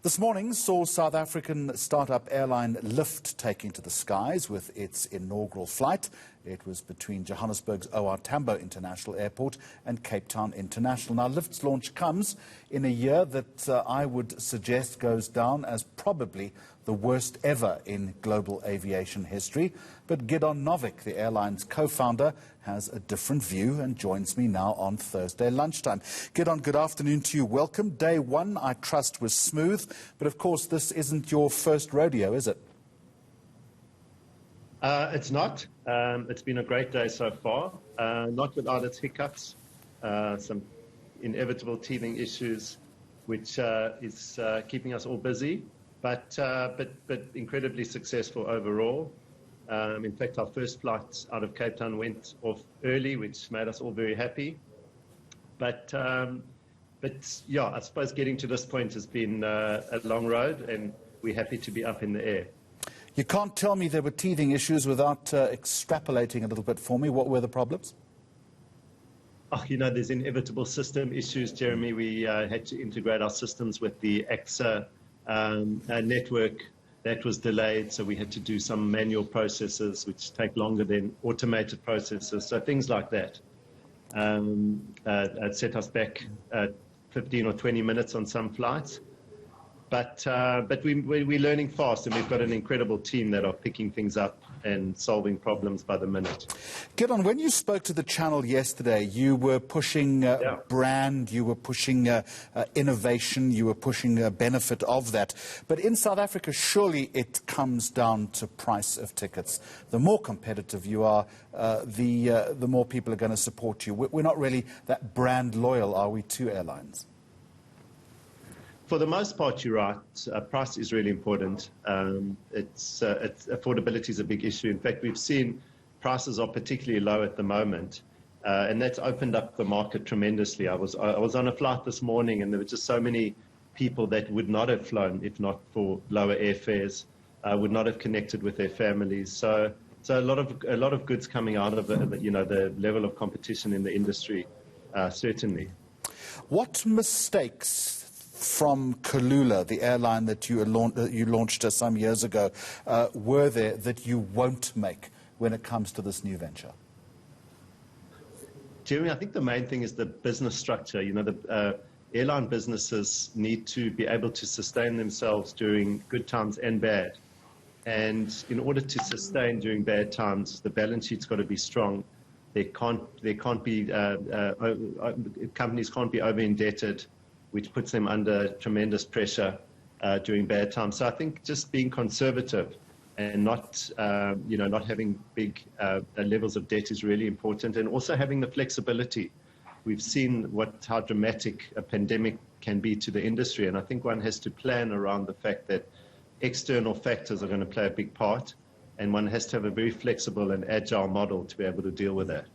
This morning saw South African startup airline Lift taking to the skies with its inaugural flight. It was between Johannesburg's OR Tambo International Airport and Cape Town International. Now, Lift's launch comes in a year that I would suggest goes down as probably the worst ever in global aviation history. But Gidon Novick, the airline's co-founder, has a different view and joins me now on Thursday lunchtime. Gidon, good afternoon to you. Welcome. Day one, I trust, was smooth. But of course, this isn't your first rodeo, is it? It's not. It's been a great day so far, not without its hiccups, some inevitable teething issues, which is keeping us all busy, but incredibly successful overall. In fact, our first flight out of Cape Town went off early, which made us all very happy. But yeah, I suppose getting to this point has been a long road, and we're happy to be up in the air. You can't tell me there were teething issues without extrapolating a little bit for me. What were the problems? Oh, you know, there's inevitable system issues, Jeremy. We had to integrate our systems with the AXA network. That was delayed, so we had to do some manual processes which take longer than automated processes. So things like that set us back 15 or 20 minutes on some flights. But we're learning fast, and we've got an incredible team that are picking things up and solving problems by the minute. Gidon, when you spoke to the channel yesterday, you were pushing brand, you were pushing innovation, you were pushing benefit of that. But in South Africa, surely it comes down to price of tickets. The more competitive you are, the more people are going to support you. We're not really that brand loyal, are we, to airlines? For the most part, you're right. Price is really important. Affordability is a big issue. In fact, we've seen prices are particularly low at the moment, and that's opened up the market tremendously. I was on a flight this morning, and there were just so many people that would not have flown if not for lower airfares, would not have connected with their families. So a lot of goods coming out of the level of competition in the industry, certainly. What mistakes from Kulula, the airline that you launched some years ago, were there that you won't make when it comes to this new venture? Jeremy, I think the main thing is the business structure. You know, the airline businesses need to be able to sustain themselves during good times and bad. And in order to sustain during bad times, the balance sheet's got to be strong. Companies can't be over-indebted, which puts them under tremendous pressure during bad times. So I think just being conservative and not having big levels of debt is really important, and also having the flexibility. We've seen how dramatic a pandemic can be to the industry, and I think one has to plan around the fact that external factors are going to play a big part, and one has to have a very flexible and agile model to be able to deal with that.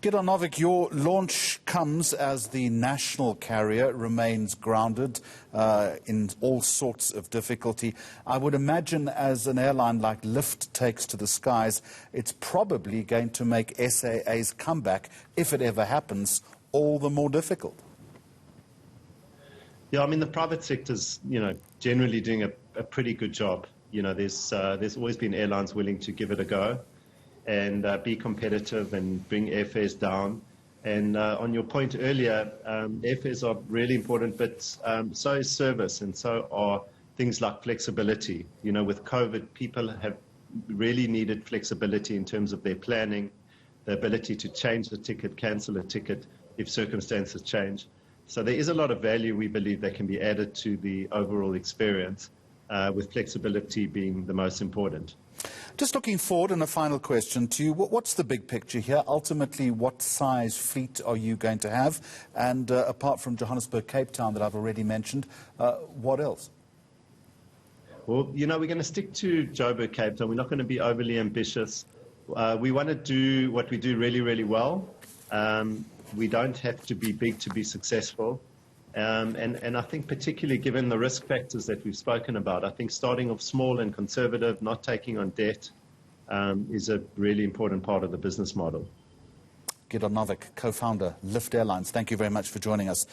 Gidon Novick, your launch comes as the national carrier remains grounded in all sorts of difficulty. I would imagine as an airline like Lift takes to the skies, it's probably going to make SAA's comeback, if it ever happens, all the more difficult. Yeah, I mean, the private sector's, generally doing a pretty good job. You know, there's always been airlines willing to give it a go and be competitive and bring airfares down. And on your point earlier, airfares are really important, but so is service, and so are things like flexibility. You know, with COVID, people have really needed flexibility in terms of their planning, the ability to change the ticket, cancel a ticket if circumstances change. So there is a lot of value, we believe, that can be added to the overall experience, with flexibility being the most important. Just looking forward, and a final question to you. What's the big picture here? Ultimately, what size fleet are you going to have? And apart from Johannesburg, Cape Town that I've already mentioned, what else? Well, we're going to stick to Joburg, Cape Town. We're not going to be overly ambitious. We want to do what we do really, really well. We don't have to be big to be successful. And I think particularly given the risk factors that we've spoken about, I think starting off small and conservative, not taking on debt, is a really important part of the business model. Gidon Novick, co-founder, Lift Airlines, thank you very much for joining us.